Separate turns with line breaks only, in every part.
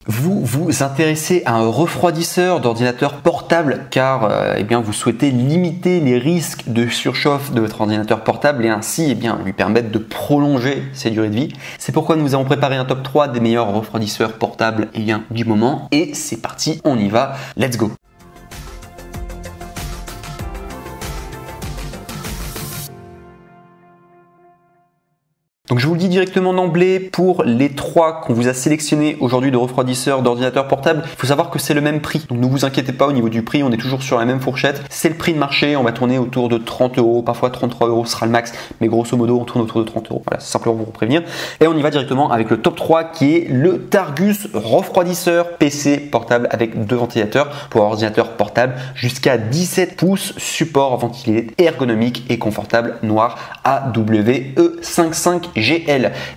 Vous vous intéressez à un refroidisseur d'ordinateur portable car eh bien, vous souhaitez limiter les risques de surchauffe de votre ordinateur portable et ainsi eh bien, lui permettre de prolonger ses durées de vie. C'est pourquoi nous avons préparé un top 3 des meilleurs refroidisseurs portables eh bien, du moment et c'est parti, on y va, let's go! Donc je vous le dis directement d'emblée, pour les 3 qu'on vous a sélectionnés aujourd'hui de refroidisseurs d'ordinateur portable, il faut savoir que c'est le même prix. Donc ne vous inquiétez pas au niveau du prix, on est toujours sur la même fourchette. C'est le prix de marché, on va tourner autour de 30 €, parfois 33 € sera le max, mais grosso modo on tourne autour de 30 €. Voilà, c'est simplement pour vous prévenir. Et on y va directement avec le top 3 qui est le Targus refroidisseur PC portable avec 2 ventilateurs pour ordinateur portable jusqu'à 17 pouces, support ventilé ergonomique et confortable noir AWE55GL.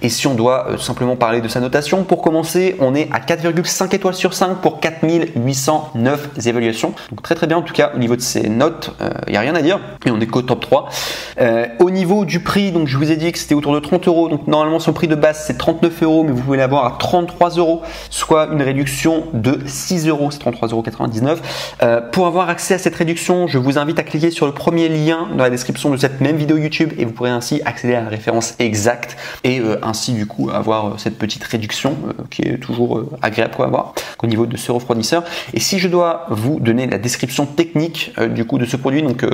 Et si on doit simplement parler de sa notation, pour commencer, on est à 4,5 étoiles sur 5 pour 4809 évaluations. Donc très bien, en tout cas au niveau de ces notes, il n'y a rien à dire. Et on est qu'au top 3. Au niveau du prix, donc je vous ai dit que c'était autour de 30 €. Donc normalement son prix de base c'est 39 €, mais vous pouvez l'avoir à 33 €, soit une réduction de 6 €, c'est 33,99 €. Pour avoir accès à cette réduction, je vous invite à cliquer sur le premier lien dans la description de cette même vidéo YouTube et vous pourrez ainsi accéder à la référence exacte et ainsi du coup avoir cette petite réduction qui est toujours agréable à avoir au niveau de ce refroidisseur. Et si je dois vous donner la description technique du coup de ce produit, donc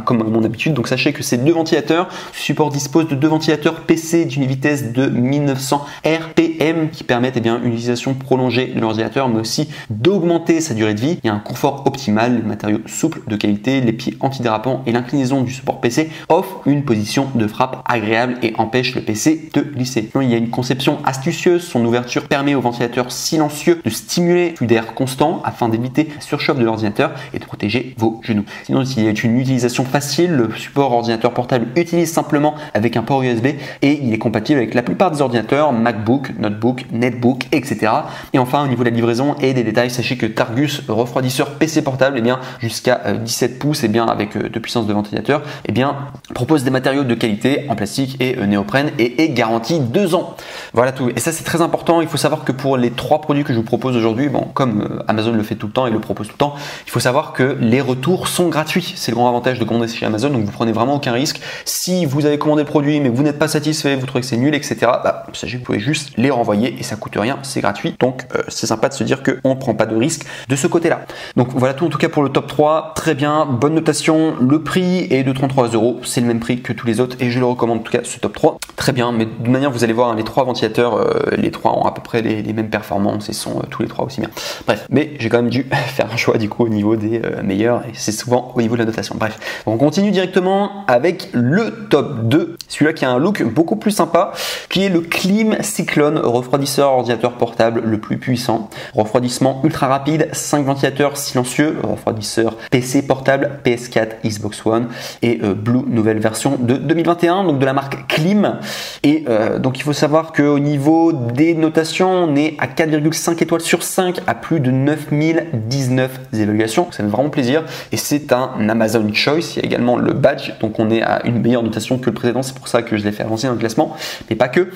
comme à mon habitude, donc sachez que ces 2 ventilateurs, ce support dispose de 2 ventilateurs PC d'une vitesse de 1900 RPM qui permettent eh bien, une utilisation prolongée de l'ordinateur mais aussi d'augmenter sa durée de vie. Il y a un confort optimal, les matériaux souples de qualité, les pieds antidérapants et l'inclinaison du support PC offrent une position de frappe agréable et empêche le PC de glisser. Il y a une conception astucieuse, son ouverture permet au ventilateur silencieux de stimuler le flux d'air constant afin d'éviter la surchauffe de l'ordinateur et de protéger vos genoux. Sinon, il y a une utilisation facile, le support ordinateur portable utilise simplement avec un port USB et il est compatible avec la plupart des ordinateurs, MacBook, Notebook, Netbook, etc. Et enfin, au niveau de la livraison et des détails, sachez que Targus refroidisseur PC portable, eh bien, jusqu'à 17 pouces, eh bien, avec de puissance de ventilateur, eh bien, propose des matériaux de qualité en plastique et néoprène et est garantie 2 ans. Voilà tout. Et ça c'est très important. Il faut savoir que pour les 3 produits que je vous propose aujourd'hui, bon, comme Amazon le fait tout le temps et le propose tout le temps, il faut savoir que les retours sont gratuits. C'est le grand avantage de commander chez Amazon, donc vous prenez vraiment aucun risque. Si vous avez commandé le produit mais vous n'êtes pas satisfait, vous trouvez que c'est nul, etc., bah, sachez que vous pouvez juste les renvoyer et ça coûte rien, c'est gratuit. Donc c'est sympa de se dire qu'on ne prend pas de risque de ce côté-là. Donc voilà tout en tout cas pour le top 3. Très bien, bonne notation. Le prix est de 33 €. C'est le même prix que tous les autres et je le recommande en tout cas ce top 3. Très bien, mais de manière vous allez voir hein, les 3 ventilateurs, les 3 ont à peu près les mêmes performances et sont tous les 3 aussi bien. Bref, mais j'ai quand même dû faire un choix du coup au niveau des meilleurs et c'est souvent au niveau de la notation. Bref, on continue directement avec le top 2, celui-là qui a un look beaucoup plus sympa, qui est le Klim Cyclone refroidisseur ordinateur portable le plus puissant. Refroidissement ultra rapide, 5 ventilateurs silencieux, refroidisseur PC portable, PS4, Xbox One et Blue nouvelle version de 2021, donc de la marque Klim. Et donc il faut savoir qu'au niveau des notations, on est à 4,5 étoiles sur 5 à plus de 9019 évaluations. Ça fait vraiment plaisir et c'est un Amazon Choice. Il y a également le badge, donc on est à une meilleure notation que le précédent. C'est pour ça que je l'ai fait avancer dans le classement, mais pas que.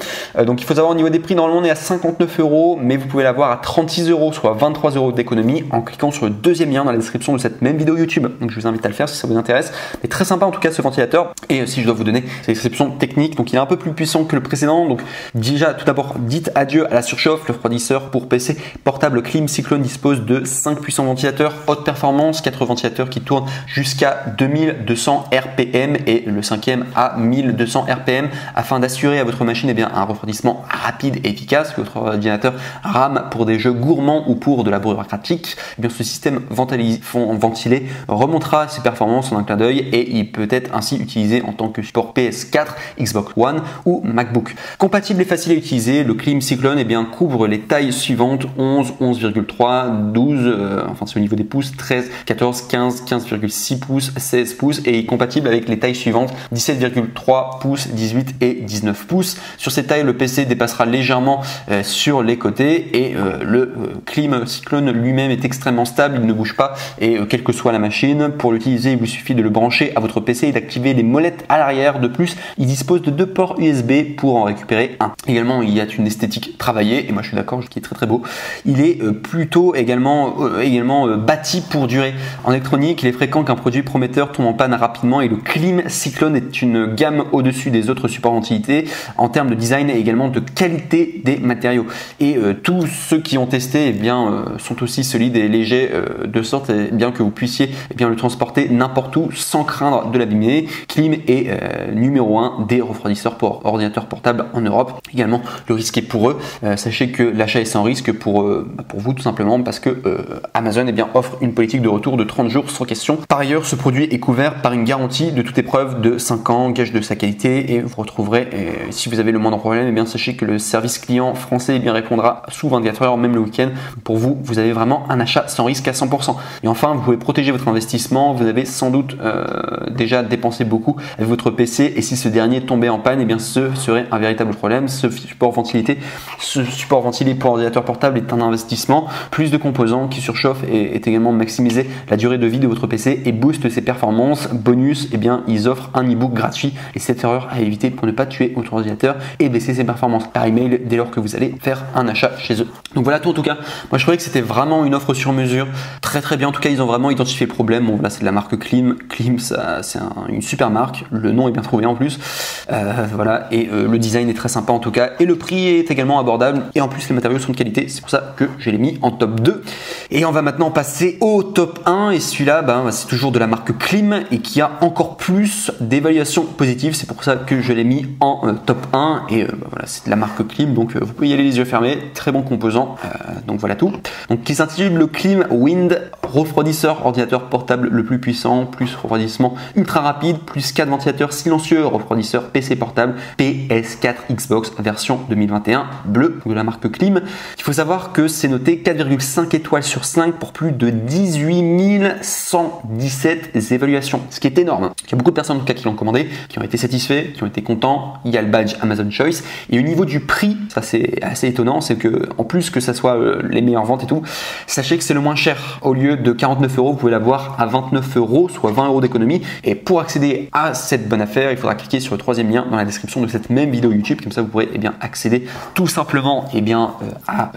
Donc il faut savoir au niveau des prix, normalement on est à 59 €, mais vous pouvez l'avoir à 36 €, soit 23 € d'économie en cliquant sur le deuxième lien dans la description de cette même vidéo YouTube. Donc je vous invite à le faire si ça vous intéresse. Mais très sympa en tout cas ce ventilateur. Et si je dois vous donner sa description technique, donc il est un peu plus puissant que le précédent. Donc déjà tout d'abord dites adieu à la surchauffe. Le refroidisseur pour PC portable Klim Cyclone dispose de 5 puissants ventilateurs haute performance, 4 ventilateurs qui tournent jusqu'à 2200 RPM et le 5e à 1200 RPM afin d'assurer à votre machine eh bien, un refroidissement rapide et efficace. Que votre ordinateur rame pour des jeux gourmands ou pour de la bureaucratique, eh bien, ce système ventilé remontera ses performances en un clin d'œil et il peut être ainsi utilisé en tant que support PS4, Xbox One ou MacBook. Compatible et facile à utiliser, le Klim Cyclone eh bien, couvre les tailles suivantes 11, 11,3, 12, enfin c'est au niveau des pouces, 13, 14, 15, 15,6 pouces, 16 pouces et est compatible avec les tailles suivantes, 17,3 pouces, 18 et 19 pouces. Sur ces tailles, le PC dépassera légèrement sur les côtés et le Clim Cyclone lui-même est extrêmement stable, il ne bouge pas et quelle que soit la machine, pour l'utiliser, il vous suffit de le brancher à votre PC et d'activer les molettes à l'arrière. De plus, il dispose de 2 ports USB pour en récupérer un. Également, il y a une esthétique travaillée et moi je suis d'accord, qui est très très beau. Il est plutôt également bâti pour durer. En électronique, il est fréquent qu'un produit prometteur tombe en panne rapidement et le Clim Cyclone est une gamme au-dessus des autres supports ventilité en termes de design et également de qualité des matériaux. Et tous ceux qui ont testé sont aussi solides et légers de sorte bien que vous puissiez le transporter n'importe où sans craindre de l'abîmer. Clim est numéro 1 des refroidisseurs pour ordinateurs portables en Europe. Également, le risque est pour eux. Sachez que l'achat est sans risque pour vous tout simplement parce que Amazon offre une politique de retour de 30 jours sans question. Par ailleurs, ce produit est couvert par une garantie de toute épreuve de 5 ans, gage de sa qualité et vous retrouverez, si vous avez le moindre problème, sachez que le service client français répondra sous 24 heures, même le week-end. Pour vous, vous avez vraiment un achat sans risque à 100%. Et enfin, vous pouvez protéger votre investissement. Vous avez sans doute déjà dépensé beaucoup avec votre PC et si ce dernier tombait en panne, ce serait un véritable problème. Ce support ventilé pour ordinateur portable est un investissement. Plus de composants qui surchauffent est également maximiser la durée de vie de votre PC et booste ses performances. Bonus, ils offrent un e-book gratuit et 7 erreurs à éviter pour ne pas tuer votre ordinateur et baisser ses performances par email dès lors que vous allez faire un achat chez eux. Donc voilà tout en tout cas. Moi je trouvais que c'était vraiment une offre sur mesure. Très très bien. En tout cas, ils ont vraiment identifié le problème. Bon, là c'est de la marque Clim. Clim, c'est une super marque. Le nom est bien trouvé en plus. Voilà. Et le design est très sympa en tout cas. Et le prix est également abordable. Et en plus, les matériaux sont de qualité. C'est pour ça que je l'ai mis en top 2. Et on va maintenant passer au top 1. Et celui-là, c'est toujours de la marque Clim et qui a encore plus d'évaluation positive. C'est pour ça que je l'ai mis en top 1. Et voilà, c'est de la marque Clim. Donc vous pouvez y aller les yeux fermés. Très bon composant. Donc voilà tout. Donc qui s'intitule le Clim Wind, refroidisseur ordinateur portable le plus puissant, plus refroidissement ultra rapide, plus 4 ventilateurs silencieux, refroidisseur PC portable, PS4 Xbox version 2021 bleu de la marque Clim. Il faut savoir que c'est noté 4,5 étoiles sur 5 pour plus de 18 117 évaluations, ce qui est énorme. Il y a beaucoup de personnes en tout cas qui l'ont commandé, qui ont été satisfaits, qui ont été contents. Il y a le badge Amazon Choice et au niveau du prix, ça c'est assez étonnant, c'est que en plus que ça soit les meilleures ventes et tout, sachez que c'est le moins cher. Au lieu de 49 €, vous pouvez l'avoir à 29 €, soit 20 € d'économie. Et pour accéder à cette bonne affaire, il faudra cliquer sur le troisième lien dans la description de cette même vidéo YouTube. Comme ça, vous pourrez accéder tout simplement à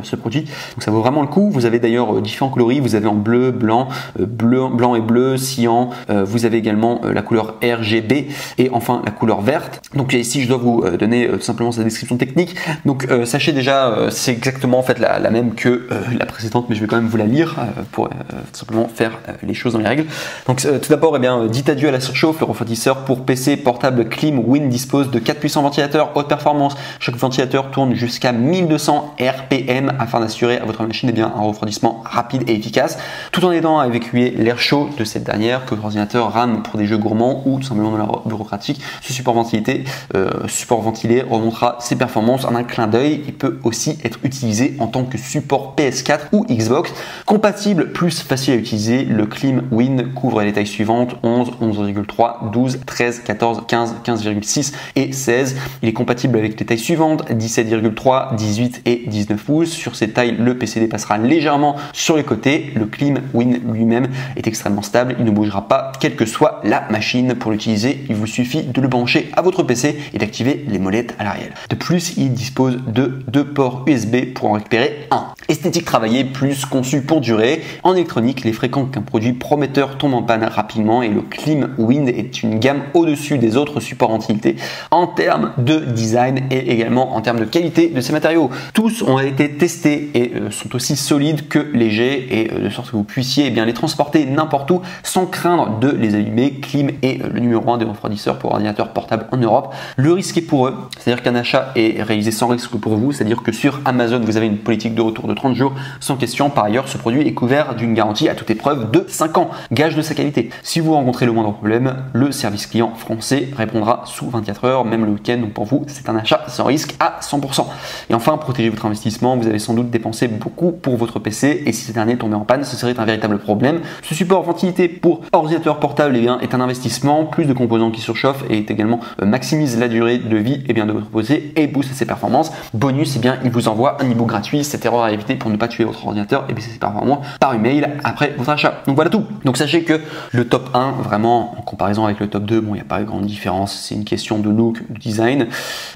ce produit. Donc ça vaut vraiment le coup. Vous avez d'ailleurs différents coloris. Vous avez en bleu, blanc et bleu, cyan. Vous avez également la couleur RGB et enfin la couleur verte. Donc ici, je dois vous donner tout simplement sa description technique. Donc sachez déjà, c'est exactement en fait la même que la précédente, mais je vais quand même vous la lire pour simplement faire les choses dans les règles. Donc tout d'abord, dites adieu à la surchauffe. Le refroidisseur pour PC portable Clim Wind dispose de 4 puissants ventilateurs haute performance. Chaque ventilateur tourne jusqu'à 1200 RPM afin d'assurer à votre machine un refroidissement rapide et efficace, tout en aidant à évacuer l'air chaud de cette dernière que votre ordinateur rame pour des jeux gourmands ou tout simplement dans la bureaucratique. Ce support ventilé remontera ses performances en un clin d'œil. Il peut aussi être utilisé en tant que support PS4 ou Xbox. Compatible plus facile à utiliser, le Clim Wind couvre les tailles suivantes 11, 11,3, 12, 13, 14, 15, 15,6 et 16. Il est compatible avec les tailles suivantes 17,3, 18 et 19 pouces. Sur ces tailles, le PC dépassera légèrement sur les côtés. Le Clim Wind lui-même est extrêmement stable, il ne bougera pas quelle que soit la machine. Pour l'utiliser, il vous suffit de le brancher à votre PC et d'activer les molettes à l'arrière. De plus, il dispose de 2 ports USB pour en récupérer un. Esthétique travaillée, plus conçu pour durer. En électronique, il est fréquent qu'un produit prometteur tombe en panne rapidement et le Clim Wind est une gamme au-dessus des autres supports ventilité en termes de design et également en termes de qualité de ces matériaux. Tous ont été testés et sont aussi solides que légers et de sorte que vous puissiez les transporter n'importe où sans craindre de les abîmer. Clim est le numéro 1 des refroidisseurs pour ordinateurs portables en Europe. Le risque est pour eux, c'est-à-dire qu'un achat est réalisé sans risque pour vous, c'est-à-dire que sur Amazon, vous avez une politique de retour de 30 jours sans question. Par ailleurs, ce produit est est couvert d'une garantie à toute épreuve de 5 ans, gage de sa qualité. Si vous rencontrez le moindre problème, le service client français répondra sous 24 heures, même le week-end. Donc pour vous, c'est un achat sans risque à 100%. Et enfin, protégez votre investissement. Vous avez sans doute dépensé beaucoup pour votre PC et si ce dernier tombait en panne, ce serait un véritable problème. Ce support ventilité pour ordinateur portable est un investissement. Plus de composants qui surchauffent et également maximise la durée de vie de votre PC et booste ses performances. Bonus, il vous envoie un e-book gratuit. Cette erreur à éviter pour ne pas tuer votre ordinateur et baisser ses performances par email après votre achat. Donc voilà tout. Donc sachez que le top 1, vraiment en comparaison avec le top 2, bon, il n'y a pas de grande différence. C'est une question de look, de design.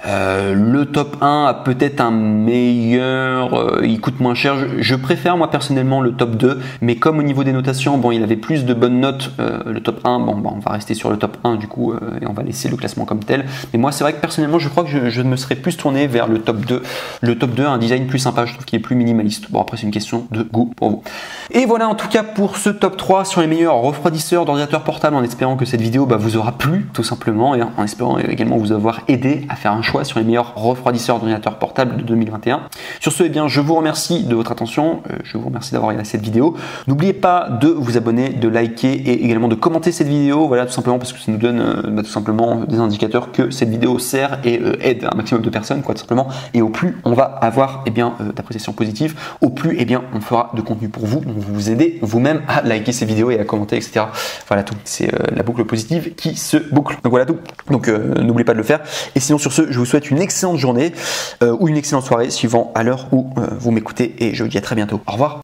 Le top 1 a peut-être un meilleur, il coûte moins cher. Je préfère moi personnellement le top 2, mais comme au niveau des notations, bon, il avait plus de bonnes notes. Le top 1, bon, on va rester sur le top 1 du coup et on va laisser le classement comme tel. Mais moi, c'est vrai que personnellement, je crois que je me serais plus tourné vers le top 2. Le top 2 a un design plus sympa, je trouve qu'il est plus minimaliste. Bon, après, c'est une question de goût pour vous. Et voilà en tout cas pour ce top 3 sur les meilleurs refroidisseurs d'ordinateurs portables, en espérant que cette vidéo vous aura plu tout simplement et en espérant également vous avoir aidé à faire un choix sur les meilleurs refroidisseurs d'ordinateurs portables de 2021. Sur ce, je vous remercie de votre attention, je vous remercie d'avoir regardé cette vidéo. N'oubliez pas de vous abonner, de liker et également de commenter cette vidéo, voilà, tout simplement parce que ça nous donne tout simplement des indicateurs que cette vidéo sert et aide un maximum de personnes, quoi, tout simplement. Et au plus on va avoir d'appréciation positive, au plus on fera de contenu pour vous. Donc vous aidez vous-même à liker ces vidéos et à commenter, etc. Voilà tout. C'est la boucle positive qui se boucle. Donc voilà tout. Donc n'oubliez pas de le faire. Et sinon sur ce, je vous souhaite une excellente journée ou une excellente soirée suivant à l'heure où vous m'écoutez et je vous dis à très bientôt. Au revoir.